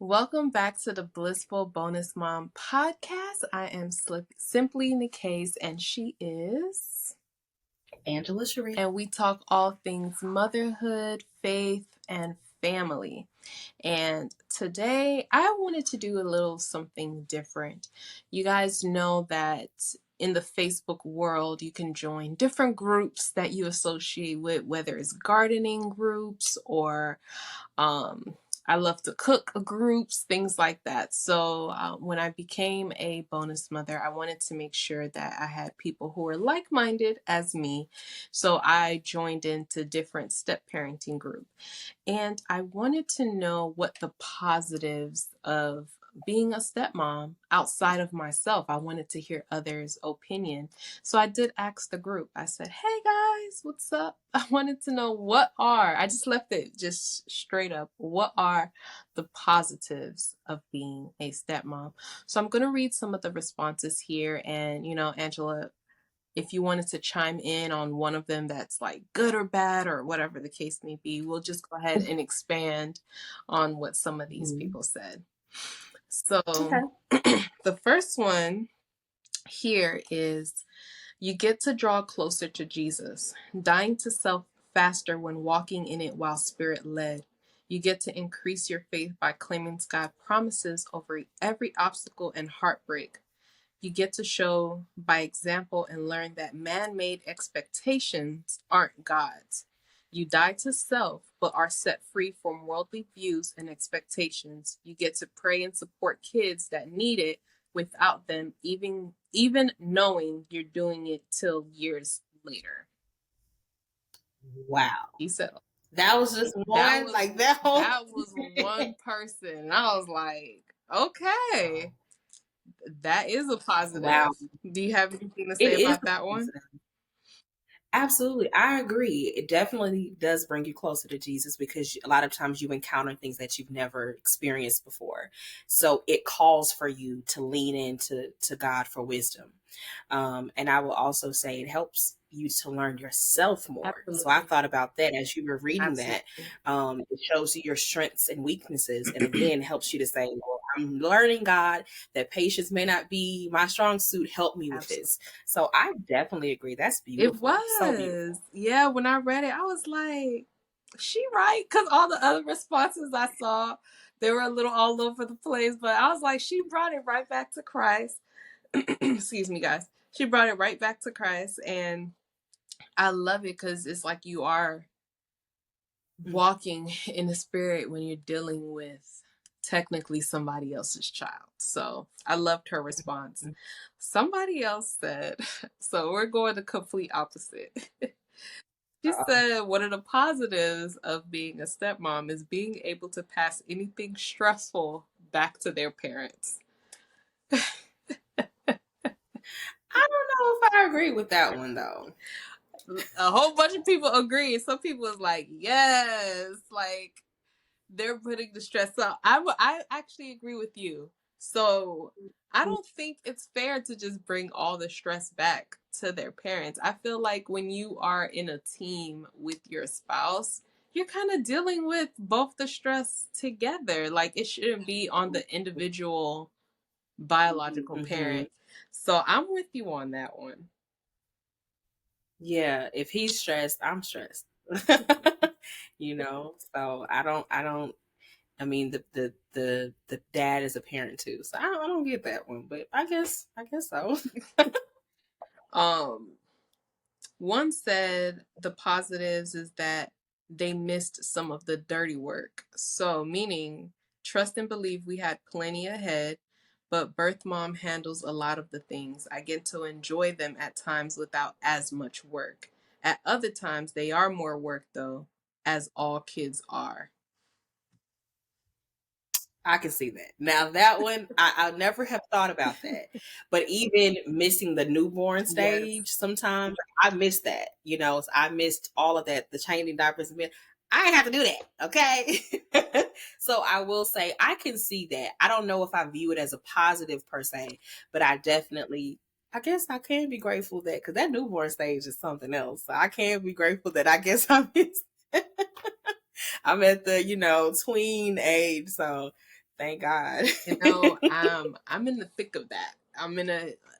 Welcome back to the Blissful Bonus Mom podcast. I am SimplyNicaise, and she is TheAngelaSheree. And we talk all things motherhood, faith, and family. And today I wanted to do a little something different. You guys know that in the Facebook world, you can join different groups that you associate with, whether it's gardening groups or I love to cook groups, things like that. So when I became a bonus mother, I wanted to make sure that I had people who were like-minded as me. So I joined into different step parenting groups. And I wanted to know what the positives of being a stepmom outside of myself. I wanted to hear others' opinion. So I did ask the group. I said, "Hey guys, what's up?" I wanted to know I just left it just straight up. What are the positives of being a stepmom? So I'm going to read some of the responses here. And, Angela, if you wanted to chime in on one of them that's like good or bad or whatever the case may be, we'll just go ahead and expand on what some of these people said. So the first one here is you get to draw closer to Jesus, dying to self faster when walking in it while spirit led. You get to increase your faith by claiming God's promises over every obstacle and heartbreak. You get to show by example and learn that man-made expectations aren't God's. You die to self, but are set free from worldly views and expectations. You get to pray and support kids that need it without them even knowing you're doing it till years later. Wow. He said that was just one, that was one person. And I was like, okay. That is a positive. Wow. Do you have anything to say about that one? Absolutely. I agree. It definitely does bring you closer to Jesus because a lot of times you encounter things that you've never experienced before. So it calls for you to lean into God for wisdom. And I will also say it helps you to learn yourself more. Absolutely. So I thought about that as you were reading that. It shows you your strengths and weaknesses, and again helps you to say, well, I'm learning, God, that patience may not be my strong suit. Help me with this. So I definitely agree. That's beautiful. It was. So beautiful. Yeah, when I read it, I was like, she right? Because all the other responses I saw, they were a little all over the place, but I was like, she brought it right back to Christ. Excuse me, guys. She brought it right back to Christ, and I love it because it's like you are walking in the spirit when you're dealing with technically somebody else's child. So I loved her response. Somebody else said, so we're going the complete opposite. She said, one of the positives of being a stepmom is being able to pass anything stressful back to their parents. I don't know if I agree with that one, though. A whole bunch of people agree. Some people is like, yes, like they're putting the stress up. I actually agree with you. So I don't think it's fair to just bring all the stress back to their parents. I feel like when you are in a team with your spouse, you're kind of dealing with both the stress together. Like it shouldn't be on the individual biological parent. So I'm with you on that one. Yeah, if he's stressed, I'm stressed. So I mean the dad is a parent too. So I don't get that one, but I guess so. One said the positives is that they missed some of the dirty work. So meaning trust and believe we had plenty ahead, but birth mom handles a lot of the things. I get to enjoy them at times without as much work. At other times, they are more work though, as all kids are. I can see that. Now that one, I never have thought about that. But even missing the newborn stage, sometimes I miss that. So I missed all of that, the changing diapers. I didn't have to do that, okay? So I will say I can see that. I don't know if I view it as a positive per se, but I guess I can be grateful that, because that newborn stage is something else. So I can be grateful that I guess I'm at the, tween age. So Thank God. I'm in the thick of that.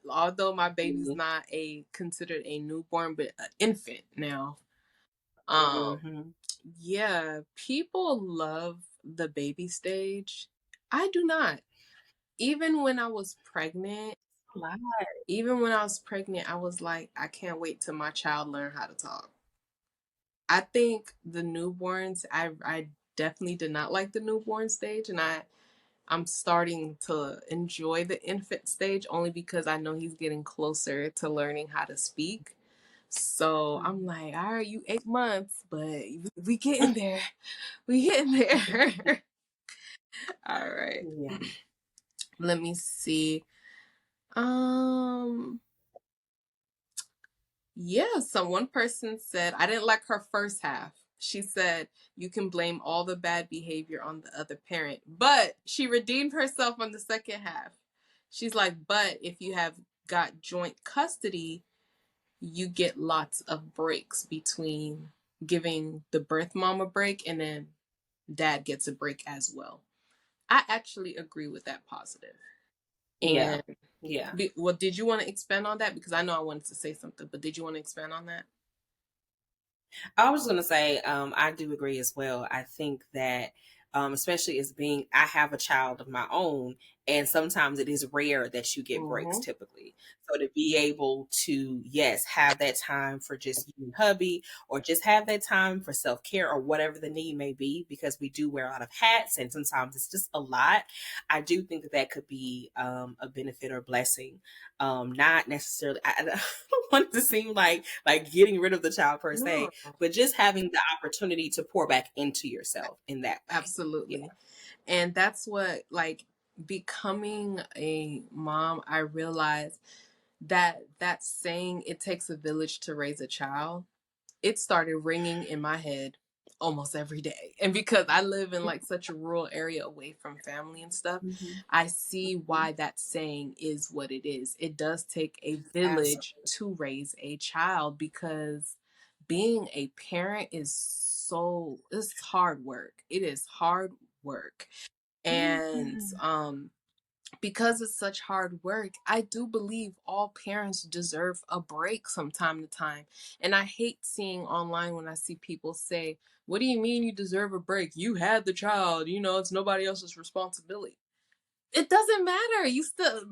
Although my baby's Mhm. not a considered a newborn, but an infant now. Um, Mhm. yeah, people love the baby stage. I do not. Even when I was pregnant, Lot. I was like, I can't wait till my child learn how to talk. I think the newborns, I definitely did not like the newborn stage, and I'm starting to enjoy the infant stage only because I know he's getting closer to learning how to speak. So I'm Mhm. like, all right, you 8 months, but we getting there. We getting there. All right. Yeah. Let me see. Um, yeah, so one person said, I didn't like her first half. She said, you can blame all the bad behavior on the other parent. But she redeemed herself on the second half. She's like, but if you have got joint custody, you get lots of breaks between giving the birth mom a break and then dad gets a break as well. I actually agree with that positive. Yeah. And Yeah. well, did you want to expand on that? Because I know I wanted to say something, but did you want to expand on that? I was going to say, I do agree as well. I think that, especially as being, I have a child of my own, and sometimes it is rare that you get breaks Mm-hmm. typically. So to be able to, yes, have that time for just you and hubby, or just have that time for self care or whatever the need may be, because we do wear a lot of hats and sometimes it's just a lot. I do think that that could be a benefit or blessing. Not necessarily, I don't want it to seem like getting rid of the child per se, No, but just having the opportunity to pour back into yourself in that way. Yeah. absolutely. And that's what, like, becoming a mom, I realized that saying, it takes a village to raise a child, it started ringing in my head almost every day. And because I live in like such a rural area away from family and stuff, Mhm. I see Mhm. why that saying is what it is. It does take a village Absolutely. to raise a child because being a parent is it's hard work. It is hard work. And Mhm. because it's such hard work, I do believe all parents deserve a break from time to time. And I hate seeing online when I see people say, what do you mean you deserve a break? You had the child, it's nobody else's responsibility. It doesn't matter.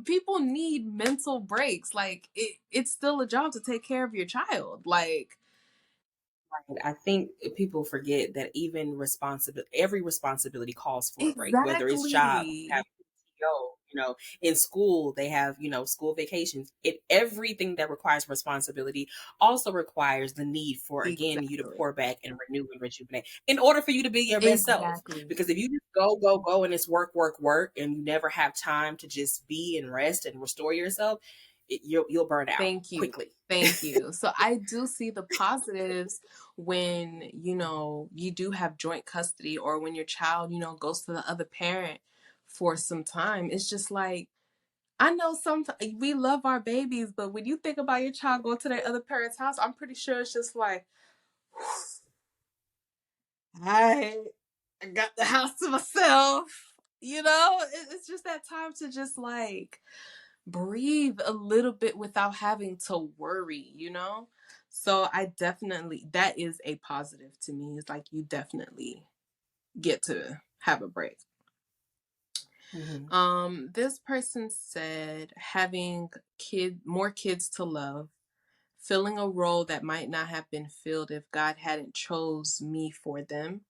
People need mental breaks. Like it's still a job to take care of your child. Like Right. I think people forget that even responsibility, every responsibility calls for a break, whether it's job, have exactly. PTO, in school, they have, school vacations. Everything that requires responsibility also requires the need for, again, you to Exactly. pour back and renew and rejuvenate in order for you to be your best self. Exactly. Because if you just go, go, go, and it's work, work, work, and you never have time to just be and rest and restore yourself, you'll burn out Thank you. quickly. Thank you. So I do see the positives when, you do have joint custody or when your child, goes to the other parent for some time. It's just like, I know sometimes we love our babies, but when you think about your child going to their other parent's house, I'm pretty sure it's just like, I, I got the house to myself. It's just that time to just like breathe a little bit without having to worry. So I definitely, that is a positive to me. It's like you definitely get to have a break. Mhm. This person said having more kids to love, filling a role that might not have been filled if God hadn't chose me for them,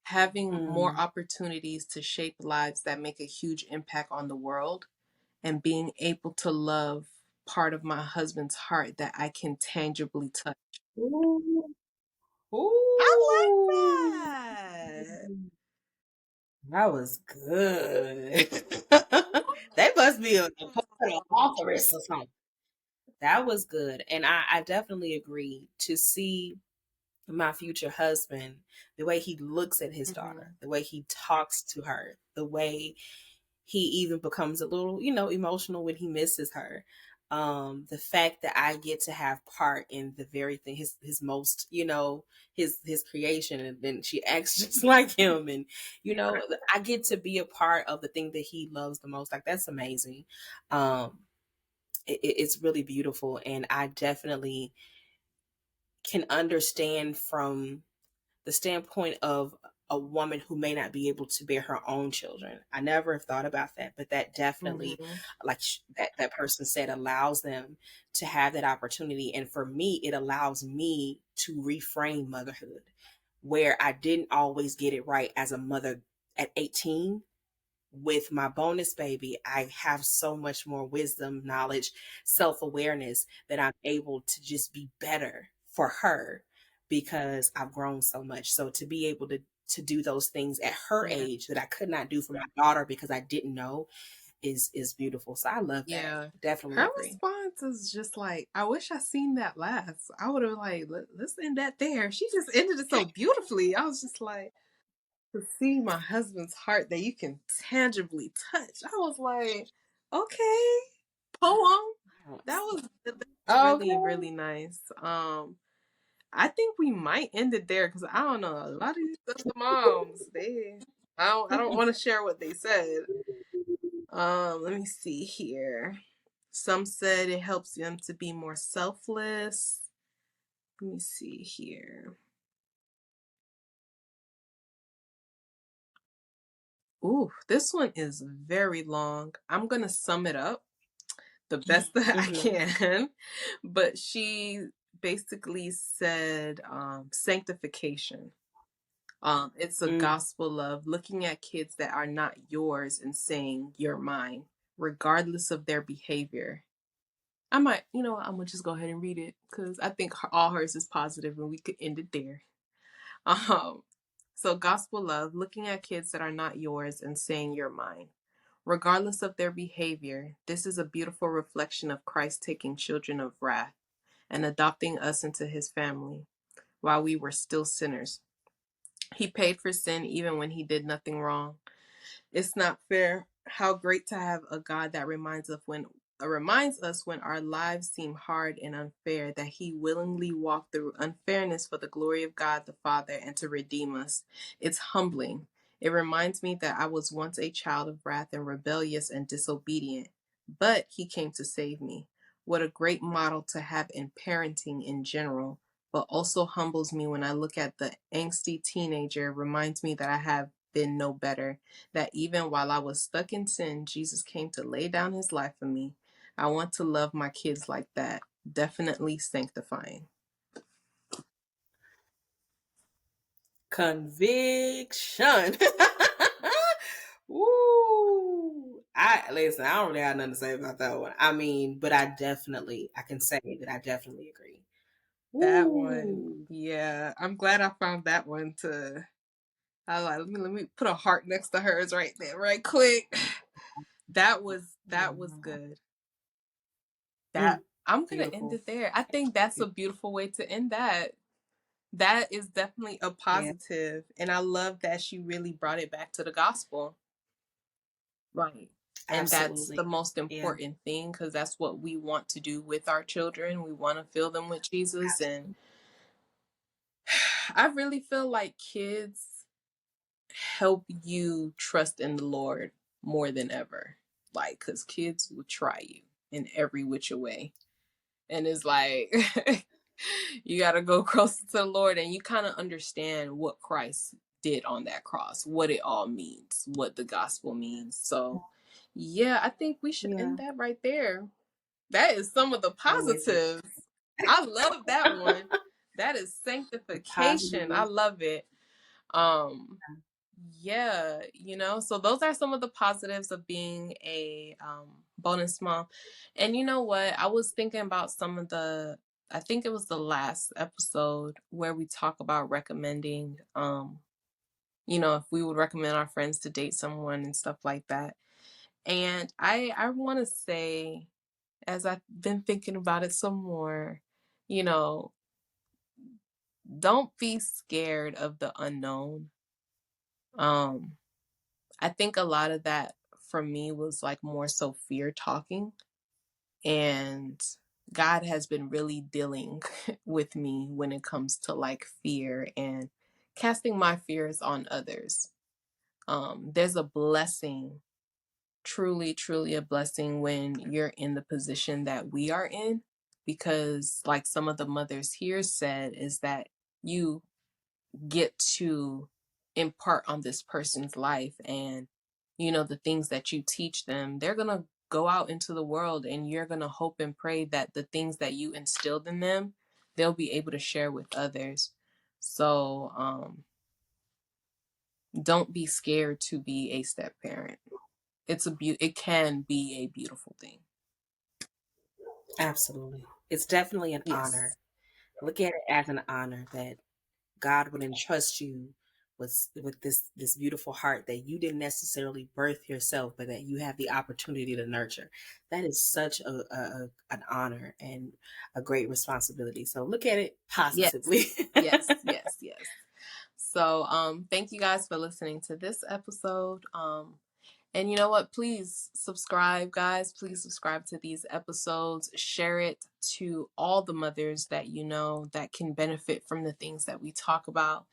having more Mhm. opportunities to shape lives that make a huge impact on the world, and being able to love part of my husband's heart that I can tangibly touch. Ooh. I Ooh. like that. That was good. They must be a authoress or something. That was good. And I definitely agree to see my future husband, the way he looks at his Mm-hmm. daughter, the way he talks to her, the way he even becomes a little, emotional when he misses her. The fact that I get to have part in the very thing, his most, his creation, and then she acts just like him, and I get to be a part of the thing that he loves the most. Like, that's amazing. It's really beautiful, and I definitely can understand from the standpoint of a woman who may not be able to bear her own children. I never have thought about that, but that definitely, Mm-hmm. like that person said, allows them to have that opportunity. And for me, it allows me to reframe motherhood, where I didn't always get it right as a mother at 18. With my bonus baby, I have so much more wisdom, knowledge, self-awareness, that I'm able to just be better for her because I've grown so much. So to be able to do those things at her Yeah. age that I could not do for my daughter because I didn't know is beautiful. So I love that. Yeah. Definitely Her agree. response is just like, I wish I seen that last. I would have like, let's end that there. She just ended it so beautifully. I was just like, to see my husband's heart that you can tangibly touch. I was like, okay, poem. That's really, Okay. really nice. I think we might end it there because I don't know. A lot of these other moms, I don't want to share what they said. Let me see here. Some said it helps them to be more selfless. Let me see here. Ooh, this one is very long. I'm gonna sum it up the best that I Mm-hmm. can. But she basically said sanctification. It's a Mm. gospel of looking at kids that are not yours and saying you're mine, regardless of their behavior. I might, I'm gonna just go ahead and read it because I think all hers is positive and we could end it there. Um, so gospel love, looking at kids that are not yours and saying you're mine. Regardless of their behavior, this is a beautiful reflection of Christ taking children of wrath and adopting us into his family while we were still sinners. He paid for sin even when he did nothing wrong. It's not fair. How great to have a God that reminds us when our lives seem hard and unfair that he willingly walked through unfairness for the glory of God the Father and to redeem us. It's humbling. It reminds me that I was once a child of wrath and rebellious and disobedient, but he came to save me. What a great model to have in parenting in general, but also humbles me when I look at the angsty teenager, reminds me that I have been no better, that even while I was stuck in sin, Jesus came to lay down his life for me. I want to love my kids like that. Definitely sanctifying. Conviction. Woo! I listen. I don't really have nothing to say about that one. I mean, but I can say that I definitely agree. That one, Woo! yeah. I'm glad I found that one to I like let me put a heart next to hers right there, right quick. That was good. That Mm, I'm gonna end beautiful. it there. I think that's a beautiful way to end that. That is definitely a Yeah, positive, and I love that she really brought it back to the gospel. Right. And that's absolutely. the most Yeah, important thing because that's what we want to do with our children. We want to fill them with Jesus. And absolutely. I really feel like kids help you trust in the Lord more than ever. Like, because kids will try you in every which way. And it's like, you got to go closer to the Lord and you kind of understand what Christ did on that cross, what it all means, what the gospel means. So, yeah, I think we should Yeah, end that right there. That is some of the I'm with it. positives. I love that one. That is sanctification. I Positively. love it. Um, yeah, so those are some of the positives of being a bonus mom. And you know what? I was thinking about I think it was the last episode where we talk about recommending, if we would recommend our friends to date someone and stuff like that. And I want to say, as I've been thinking about it some more, you know, don't be scared of the unknown. Um, I think a lot of that for me was like more so fear talking And God has been really dealing with me when it comes to like fear and casting my fears on others. There's a blessing, truly, truly a blessing when you're in the position that we are in, because like some of the mothers here said, is that you get to impart on this person's life, and you know the things that you teach them, they're going to go out into the world, and you're going to hope and pray that the things that you instilled in them, they'll be able to share with others. So don't be scared to be a step parent. It can be a beautiful thing. Absolutely. It's definitely an honor. Yes. Look at it as an honor that God would entrust you with this beautiful heart that you didn't necessarily birth yourself, but that you have the opportunity to nurture. That is such an honor and a great responsibility. So look at it Yes. positively. Yes. Yes. Yes. So thank you guys for listening to this episode. And you know what? Please subscribe, guys. Please subscribe to these episodes. Share it to all the mothers that you know that can benefit from the things that we talk about.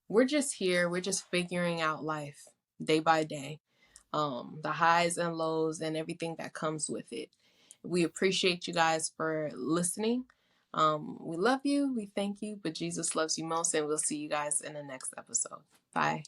We're just here. We're just figuring out life day by day. The highs and lows and everything that comes with it. We appreciate you guys for listening. We love you. We thank you. But Jesus loves you most. And we'll see you guys in the next episode. Bye.